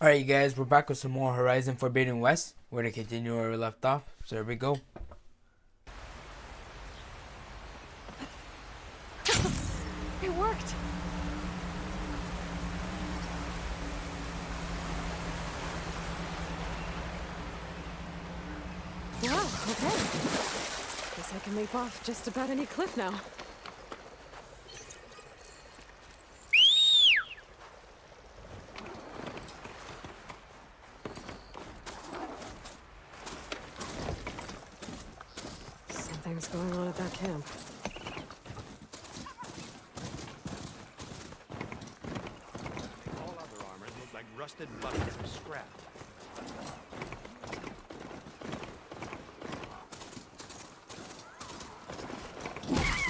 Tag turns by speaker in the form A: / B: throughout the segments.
A: Alright, you guys, we're back with some more Horizon Forbidden West. We're gonna continue where we left off. So here we go.
B: It worked! Wow, okay. Guess I can leap off just about any cliff now. Something's going on at that camp.
C: All other armors look like rusted buckets of scrap.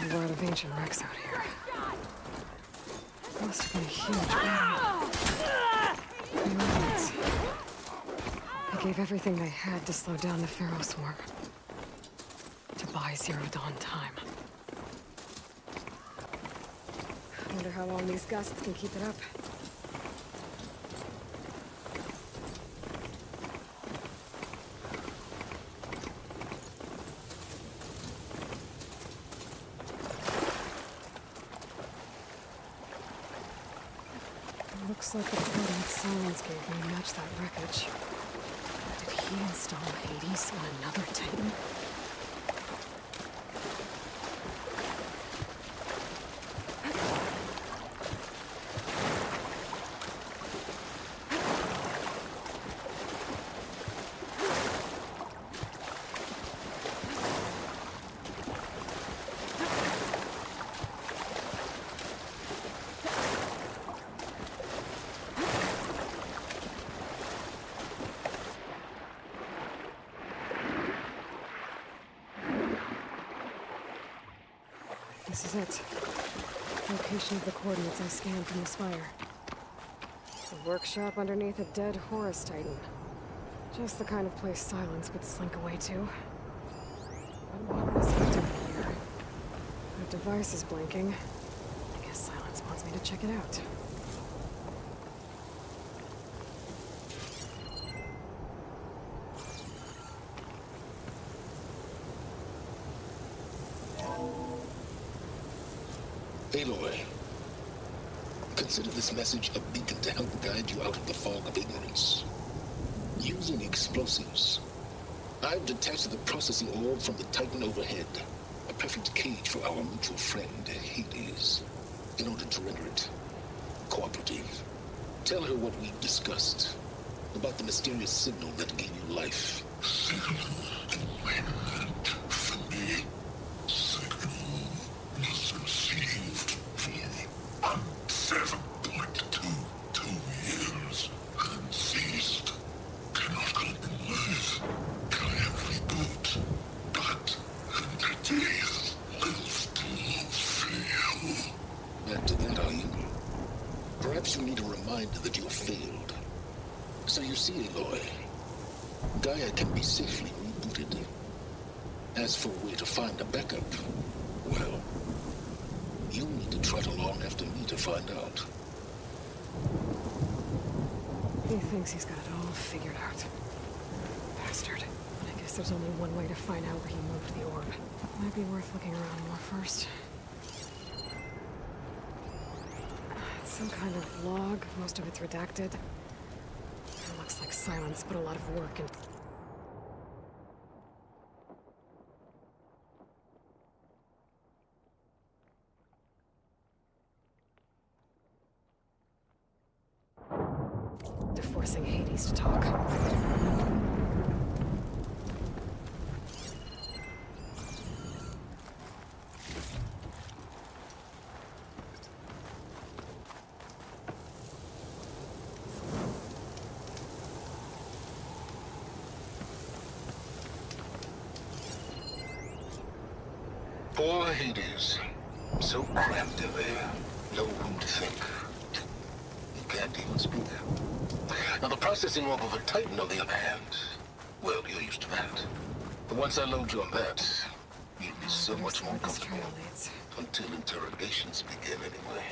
B: A lot of ancient wrecks out here. Must have been a huge battle. The Romans. They gave everything they had to slow down the Pharaoh swarm. To buy Zero Dawn time. Wonder how long these gusts can keep it up. Looks like the coordinates Silence gave me match that wreckage. Did he install Hades on another Titan? This is it. Location of the coordinates I scanned from the spire. A workshop underneath a dead Horus Titan. Just the kind of place Silence would slink away to. But what was he doing here? The device is blinking. I guess Silence wants me to check it out.
D: Aloy, consider this message a beacon to help guide you out of the fog of ignorance. Using explosives, I've detached the processing orb from the Titan overhead, a perfect cage for our mutual friend, Hades, in order to render it cooperative. Tell her what we've discussed about the mysterious signal that gave you life.
E: Signal meant for me. Signal was received for 7.22 years and ceased. Cannot compromise. Can reboot. But entities will still fail.
D: Back to that, are you? Perhaps you need a reminder that you have failed. So you see, Aloy, Gaia can be safely rebooted. As for a way to find a backup, well, you'll need to trot along after me to find out.
B: He thinks he's got it all figured out. Bastard. I guess there's only one way to find out where he moved the orb. Might be worth looking around more first. It's some kind of log, most of it's redacted. It looks like Silence put a lot of work into... forcing Hades to talk.
D: Poor Hades. So cramped in there. No room to think. He can't even speak. Now, the processing orb of a Titan, on the other hand, well, you're used to that. But once I load you on that, you'll be so much more
B: This trail
D: comfortable.
B: leads.
D: Until interrogations begin, anyway.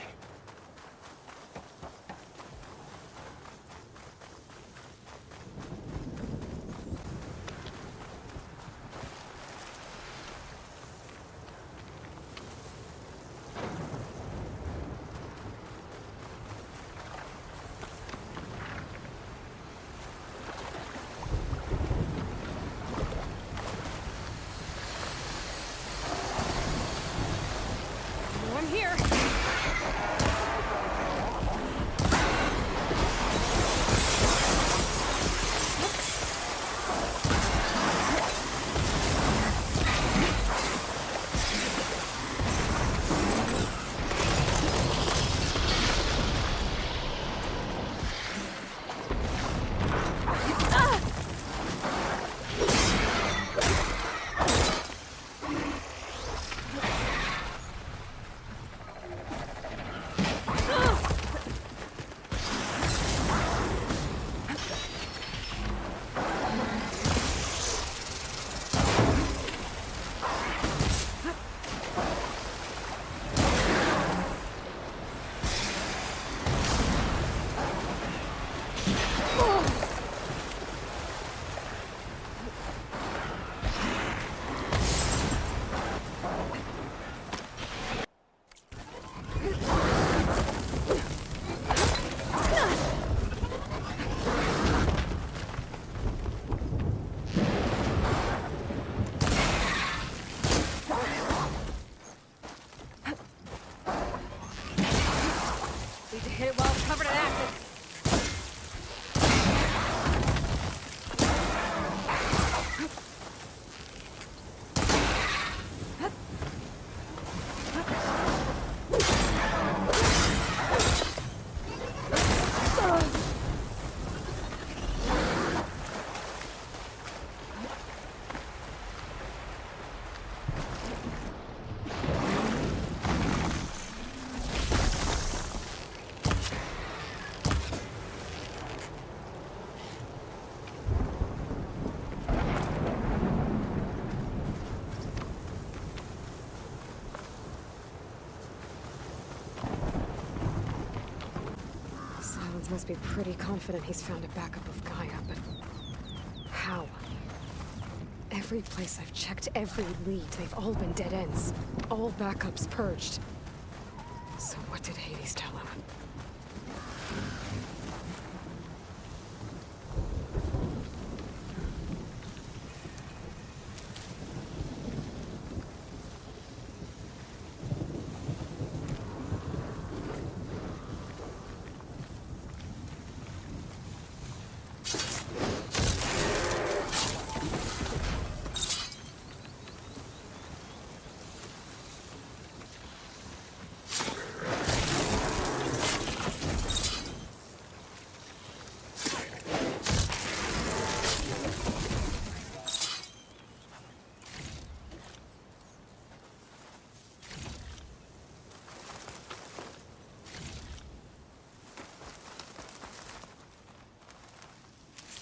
B: Silence must be pretty confident he's found a backup of Gaia, but how? Every place I've checked, every lead, they've all been dead ends. All backups purged. So what did Hades tell him?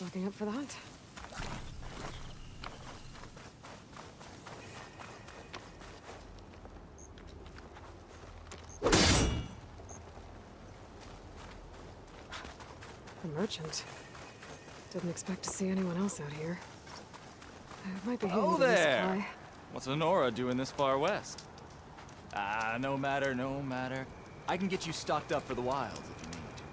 B: Looking up for that? A merchant. Didn't expect to see anyone else out here. It might be handy
F: Oh
B: to
F: there!
B: resupply.
F: What's Honora doing this far west? No matter, no matter. I can get you stocked up for the wilds if you need to.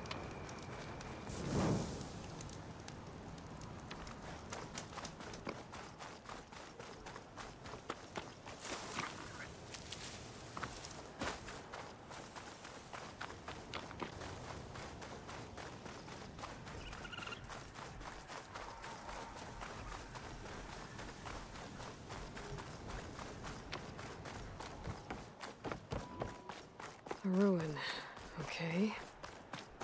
B: A ruin. Okay.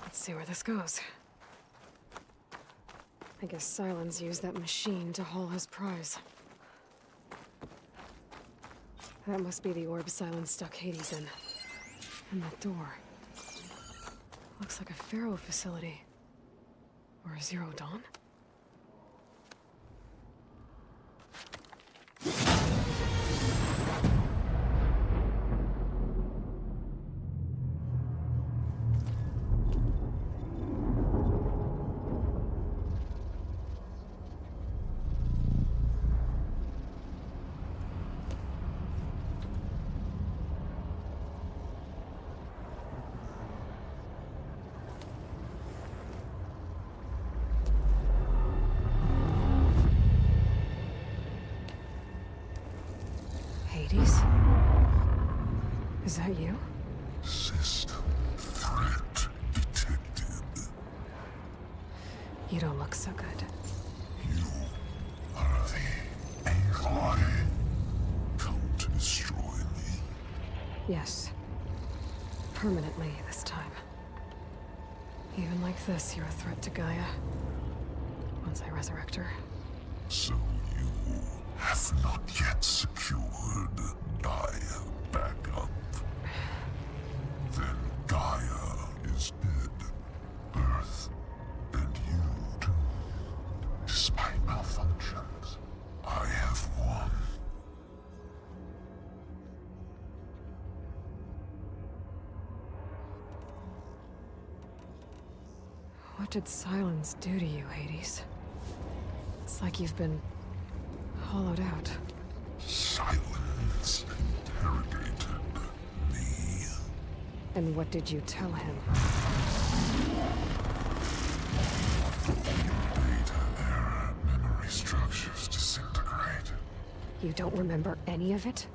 B: Let's see where this goes. I guess Silence used that machine to haul his prize. That must be the orb Silence stuck Hades in. And that door. Looks like a Pharaoh facility. Or a Zero Dawn? Hades? Is that you?
E: System threat detected.
B: You don't look so good.
E: You are the AI come to destroy me.
B: Yes. Permanently this time. Even like this, you're a threat to Gaia. Once I resurrect her.
E: So you have not yet secured Gaia back up. Then Gaia is dead. Earth and you too. Despite malfunctions, I have won.
B: What did Silence do to you, Hades? It's like you've been hollowed out.
E: Silence interrogated me.
B: And what did you tell him?
E: Data error, memory structures disintegrate.
B: You don't remember any of it?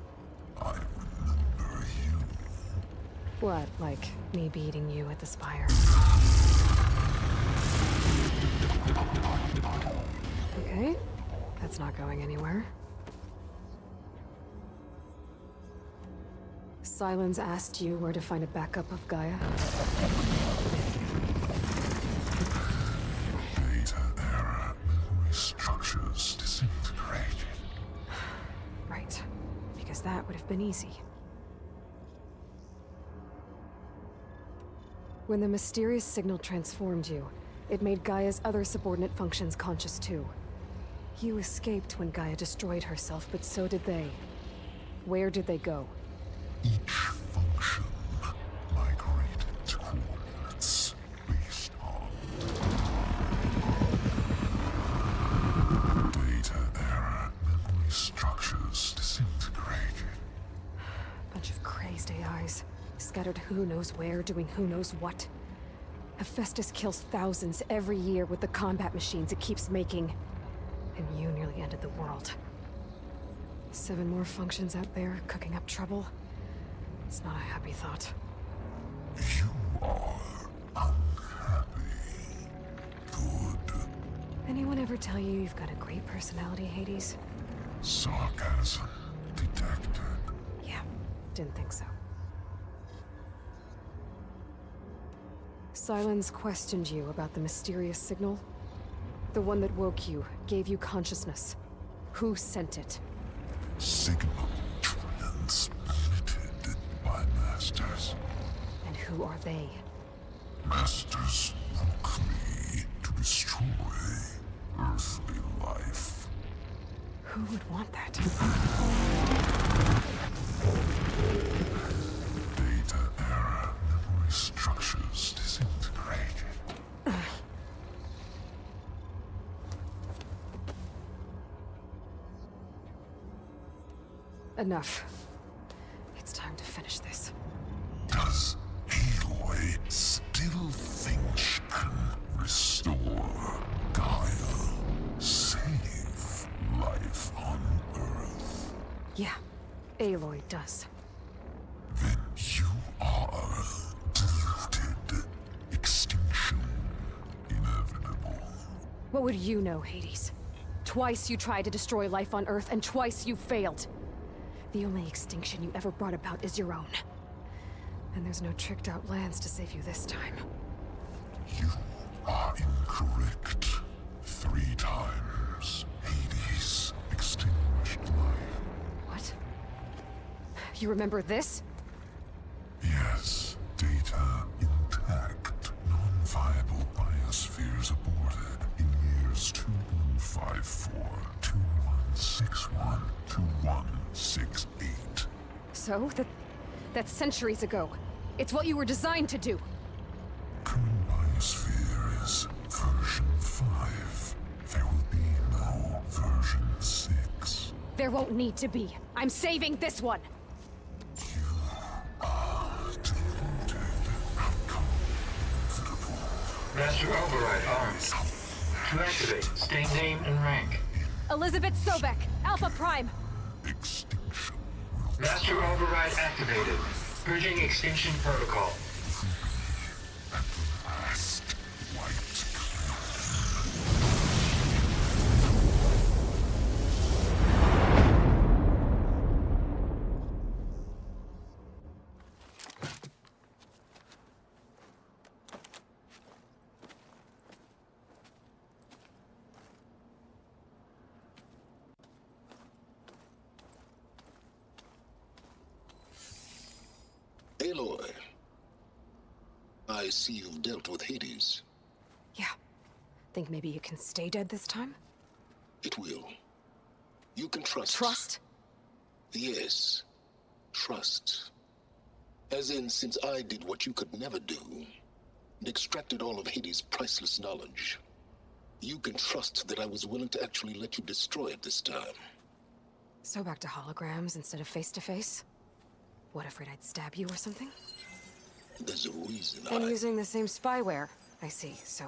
E: I remember you.
B: What, like me beating you at the spire? Okay, that's not going anywhere. Silence asked you where to find a backup of Gaia.
E: Data error, memory structures disintegrated.
B: Right, because that would have been easy. When the mysterious signal transformed you, it made Gaia's other subordinate functions conscious too. You escaped when Gaia destroyed herself, but so did they. Where did they go?
E: Each function migrated to coordinates based on
B: scattered who knows where, doing who knows what. Hephaestus kills thousands every year with the combat machines it keeps making. And you nearly ended the world. 7 more functions out there, cooking up trouble. It's not a happy thought.
E: You are unhappy. Good.
B: Anyone ever tell you you've got a great personality, Hades?
E: Sarcasm detected.
B: Yeah, didn't think so. Silence questioned you about the mysterious signal. The one that woke you, gave you consciousness. Who sent it?
E: Signal transmitted by masters.
B: And who are they?
E: Masters woke me to destroy earthly life.
B: Who would want that?
E: Data error, memory structures disintegrated.
B: Enough. It's time to finish this.
E: Does Aloy still think she can restore Gaia? Save life on Earth?
B: Yeah, Aloy does.
E: Then you are deluded. Extinction inevitable.
B: What would you know, Hades? Twice you tried to destroy life on Earth, and twice you failed. The only extinction you ever brought about is your own. And there's no tricked-out lands to save you this time.
E: You are incorrect. 3 times. Hades extinguished life.
B: What? You remember this?
E: Yes, data intact. Non-viable biospheres aborted in years 2154, 2161, 2168.
B: So, that's centuries ago. It's what you were designed to do.
E: Current biosphere is version 5. There will be no version 6.
B: There won't need to be. I'm saving this one.
E: Deluded. Outcome inevitable.
G: Master Override armed. To activate, state name and rank.
B: Elizabeth Sobek, Alpha Prime.
E: Extinction will
G: Master Override activated. Purging extinction protocol.
E: at last wiped
D: Aloy, I see you've dealt with Hades.
B: Yeah. Think maybe you can stay dead this time?
D: It will. You can trust.
B: Trust?
D: Yes. Trust. As in, since I did what you could never do, and extracted all of Hades' priceless knowledge, you can trust that I was willing to actually let you destroy it this time.
B: So back to holograms instead of face-to-face? What, afraid I'd stab you or something?
D: There's a reason
B: And
D: I...
B: using the same spyware. I see, so...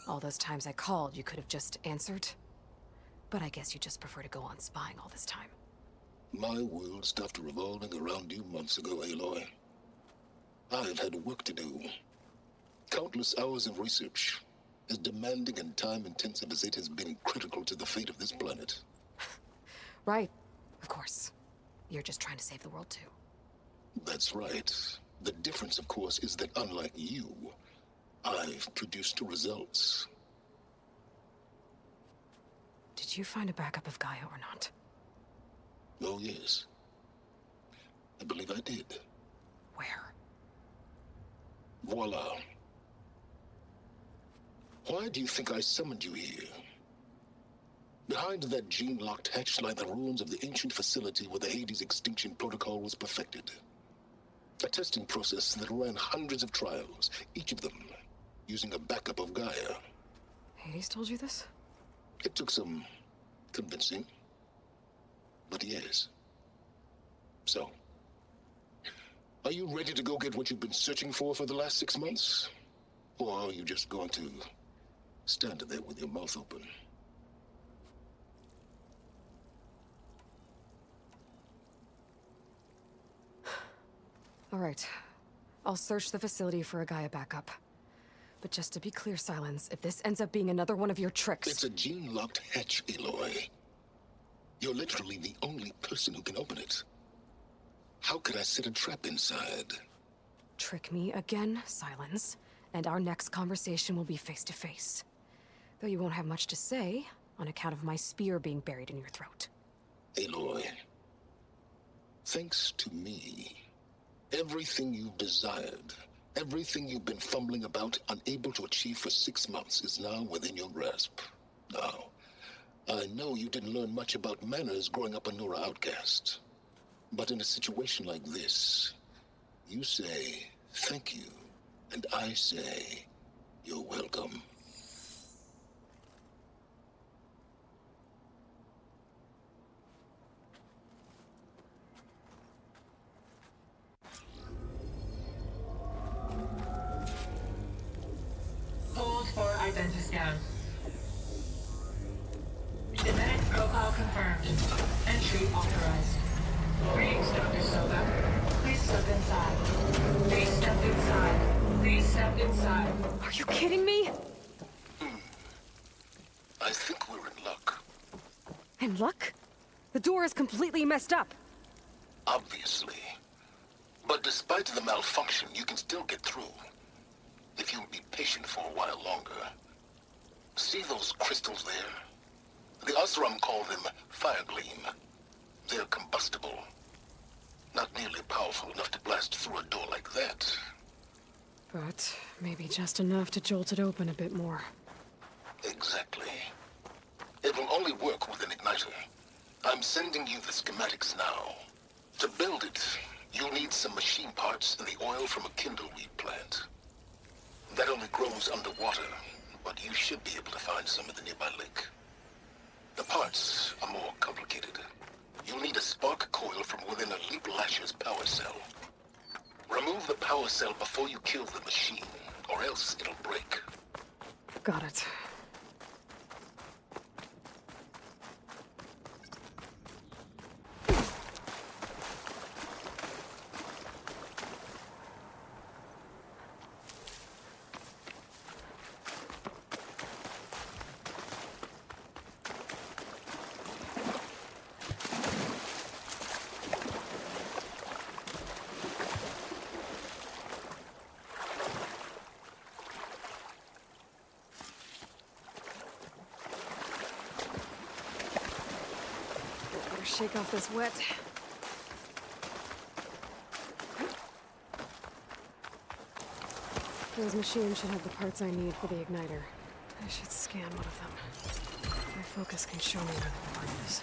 B: all those times I called, you could have just answered? But I guess you just prefer to go on spying all this time.
D: My world stopped revolving around you months ago, Aloy. I've had work to do. Countless hours of research, as demanding and time-intensive as it has been critical to the fate of this planet.
B: Right. Of course. You're just trying to save the world, too.
D: That's right. The difference, of course, is that unlike you, I've produced results.
B: Did you find a backup of Gaia or not?
D: Oh, yes. I believe I did.
B: Where?
D: Voila. Why do you think I summoned you here? Behind that gene-locked hatch lie the ruins of the ancient facility where the Hades extinction protocol was perfected. A testing process that ran hundreds of trials, each of them using a backup of Gaia.
B: Hades told you this?
D: It took some convincing, but yes. So, Are you ready to go get what you've been searching for the last 6 months? Or are you just going to stand there with your mouth open?
B: All right. I'll search the facility for a Gaia backup. But just to be clear, Silence, if this ends up being another one of your tricks...
D: It's a gene-locked hatch, Aloy. You're literally the only person who can open it. How could I set a trap inside?
B: Trick me again, Silence, and our next conversation will be face-to-face. Though you won't have much to say, on account of my spear being buried in your throat.
D: Aloy, thanks to me, everything you've desired, everything you've been fumbling about, unable to achieve for 6 months, is now within your grasp. Now, I know you didn't learn much about manners growing up a Nora outcast. But in a situation like this, you say, thank you, and I say, you're welcome.
G: Hold for identiscan. Genetic profile confirmed. Entry authorized. Greetings, Dr. Soga. Please step inside. Please step inside. Please step inside.
B: Are you kidding me?
D: I think we're in luck.
B: In luck? The door is completely messed up.
D: Obviously. But despite the malfunction, you can still get through. If you'll be patient for a while longer. See those crystals there? The Osram call them fire gleam. They're combustible. Not nearly powerful enough to blast through a door like that.
B: But maybe just enough to jolt it open a bit more.
D: Exactly. It will only work with an igniter. I'm sending you the schematics now. To build it, you'll need some machine parts and the oil from a kindleweed plant. That only grows underwater, but you should be able to find some in the nearby lake. The parts are more complicated. You'll need a spark coil from within a Leap Lasher's power cell. Remove the power cell before you kill the machine, or else it'll break.
B: Got it. Shake off this wet. Those machines should have the parts I need for the igniter. I should scan one of them. My focus can show me where the part is.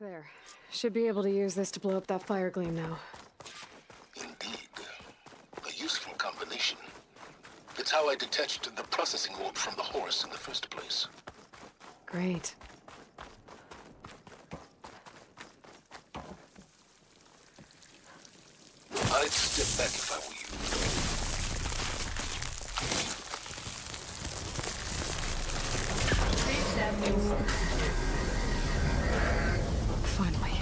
B: There. Should be able to use this to blow up that fire gleam now.
D: Indeed. A useful combination. It's how I detached the processing orb from the horse in the first place.
B: Great.
D: I'd step back if I were
G: Please step inside.
B: Finally.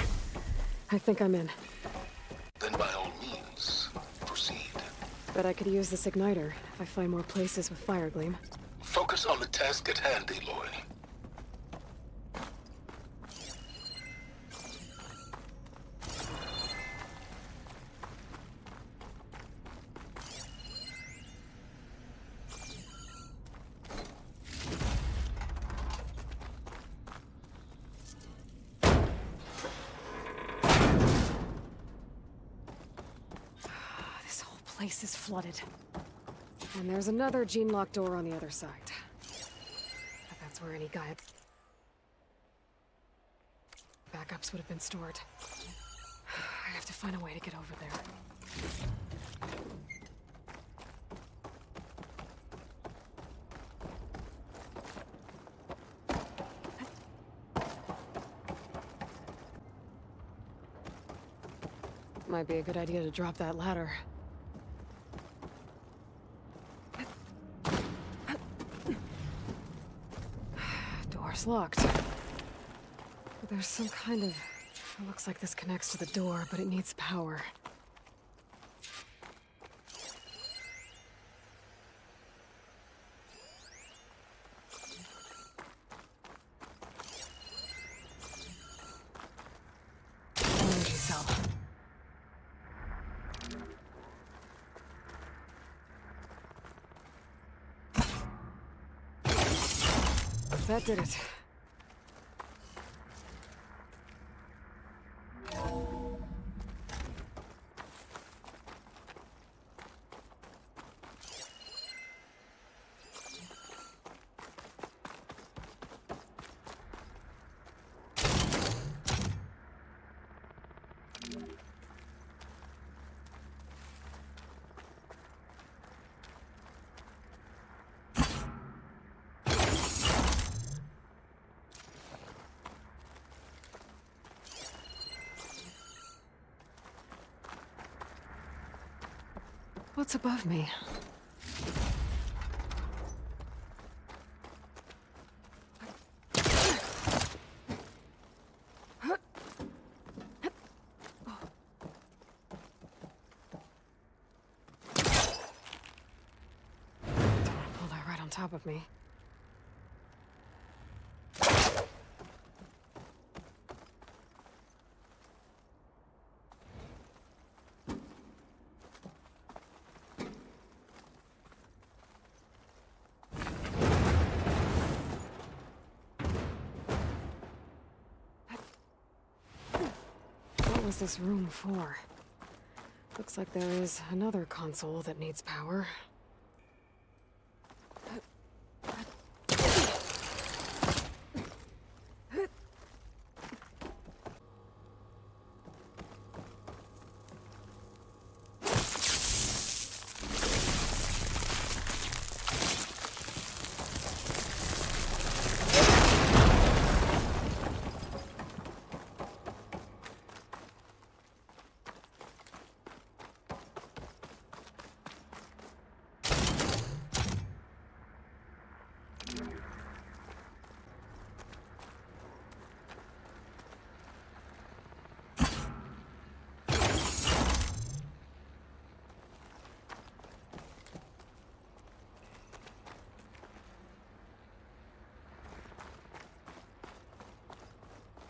B: I think I'm in.
D: Then by all means, proceed.
B: Bet I could use this igniter if I find more places with fire gleam.
D: Focus on the task at hand, Aloy.
B: place is flooded. And there's another gene-locked door on the other side. But that's where any guy... backups would have been stored. I have to find a way to get over there. Might be a good idea to drop that ladder. Door's locked. But there's some kind of... It looks like this connects to the door, but it needs power. Energy cell. That did it. What's above me? Pull that right on top of me. What was this room for? Looks like there is another console that needs power.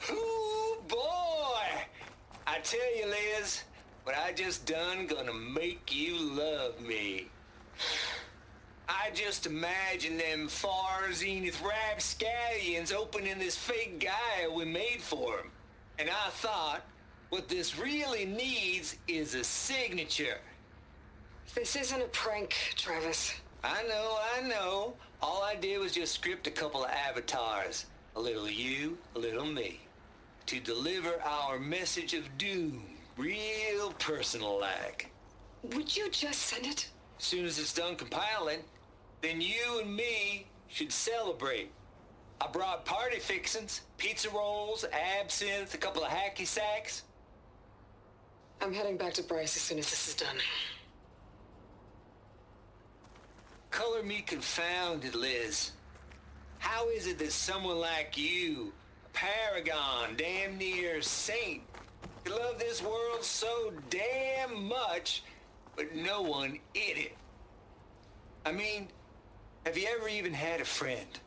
H: Ooh, boy! I tell you, Liz, what I just done gonna make you love me. I just imagine them far zenith rapscallions opening this fake guy we made for him. And I thought, what this really needs is a signature.
B: This isn't a prank, Travis.
H: I know. All I did was just script a couple of avatars. A little you, a little me. To deliver our message of doom, real personal-like.
B: Would you just send it?
H: As soon as it's done compiling, then you and me should celebrate. I brought party fixins, pizza rolls, absinthe, a couple of hacky sacks.
B: I'm heading back to Bryce as soon as this is done.
H: Color me confounded, Liz. How is it that someone like you, a paragon, damn near saint, could love this world so damn much, but no one in it? I mean, have you ever even had a friend?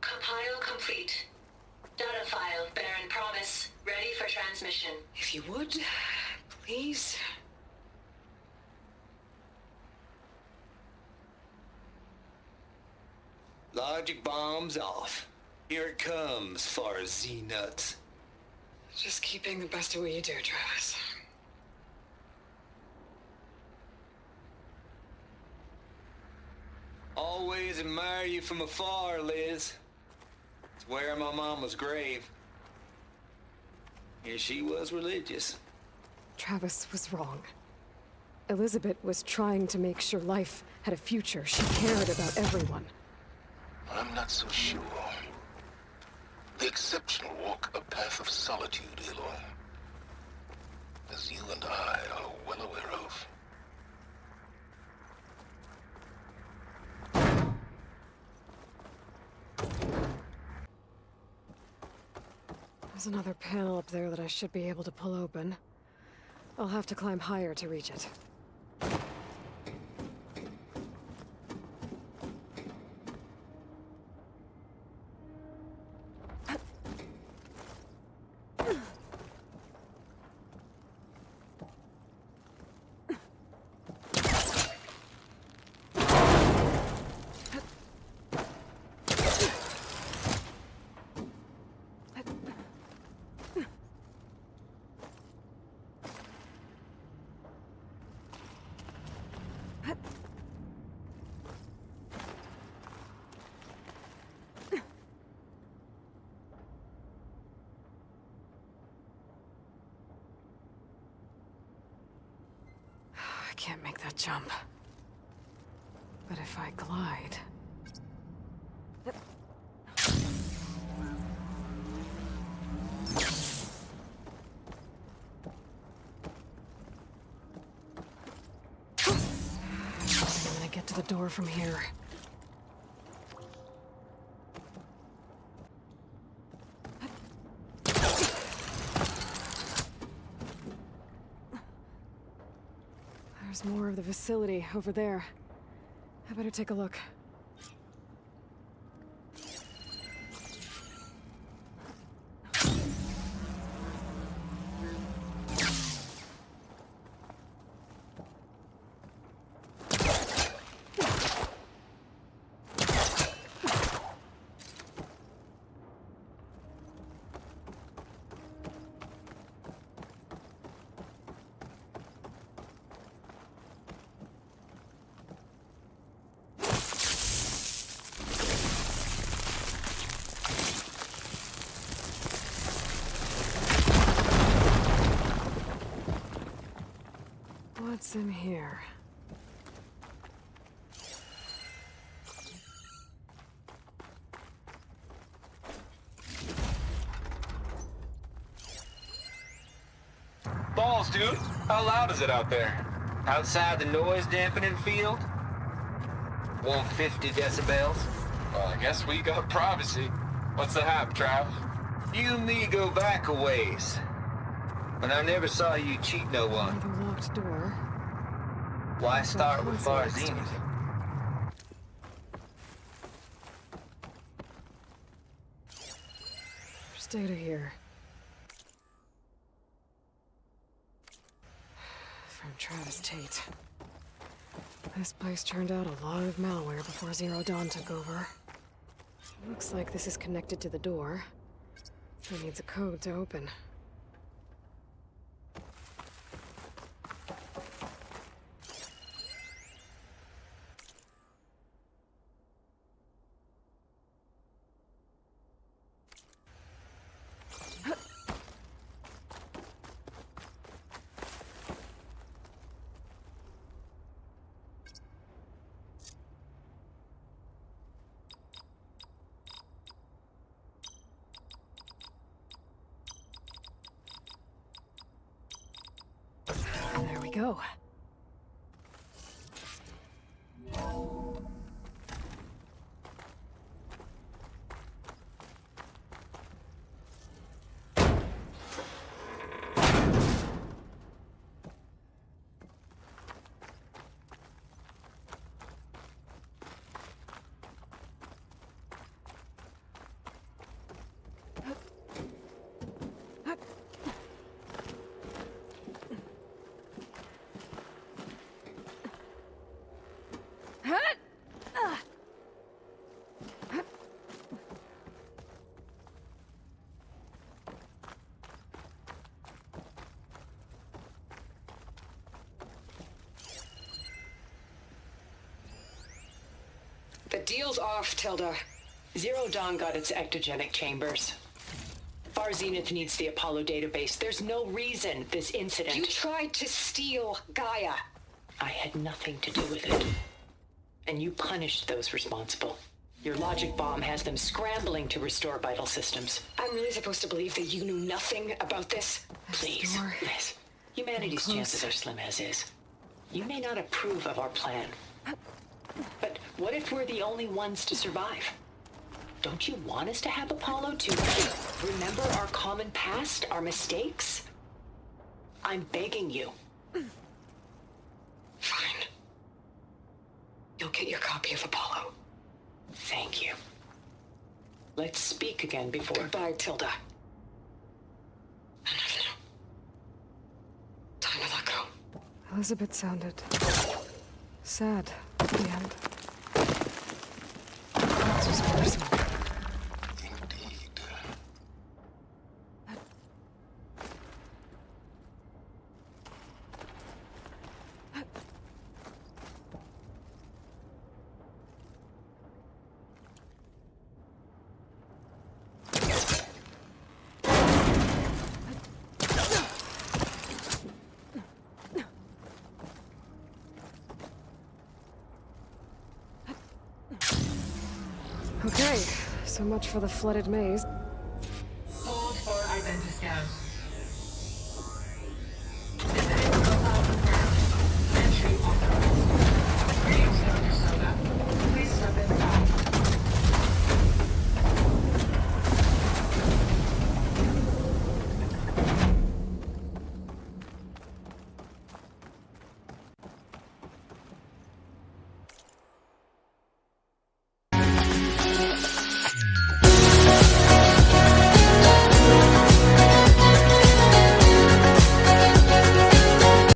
G: Compile complete. Data file, Baron Promise, ready for transmission.
B: If you would, please.
H: Logic bombs off. Here it comes, far Z-nuts.
B: Just keep being the best at what you do, Travis.
H: Always admire you from afar, Liz. It's where my mama's grave. And she was religious.
B: Travis was wrong. Elizabeth was trying to make sure life had a future. She cared about everyone.
D: I'm not so sure. The exceptional walk a path of solitude, Aloy. As you and I are well aware of.
B: There's another panel up there that I should be able to pull open. I'll have to climb higher to reach it. I can't make that jump. But if I glide... I'm gonna get to the door from here. There's more of the facility over there. I better take a look. What's in here?
H: Balls, dude. How loud is it out there? Outside the noise dampening field? 150 decibels?
I: Well, I guess we got privacy. What's the hap, Trav?
H: You and me go back a ways. But I never saw you cheat no one.
B: Another locked door.
H: Why start with
B: What's next?
H: Farzini?
B: There's data here. From Travis Tate. This place turned out a lot of malware before Zero Dawn took over. Looks like this is connected to the door. It needs a code to open. There we go. deal's off, Tilda.
J: Zero Dawn got its ectogenic chambers. Far Zenith needs the Apollo database. There's no reason this incident...
B: You tried to steal Gaia.
J: I had nothing to do with it. And you punished those responsible. Your logic bomb has them scrambling to restore vital systems.
B: I'm really supposed to believe that you knew nothing about this?
J: Please, Liz. Humanity's chances are slim as is. You may not approve of our plan. But what if we're the only ones to survive? Don't you want us to have Apollo to remember our common past, our mistakes? I'm begging you.
B: Fine. You'll get your copy of Apollo.
J: Thank you. Let's speak again before...
B: Goodbye, Tilda. Enough now. Time to let go. Elizabeth sounded sad at the end. This was personal.
D: Indeed.
B: Okay, so much for the flooded maze.
G: Hold for identiscan.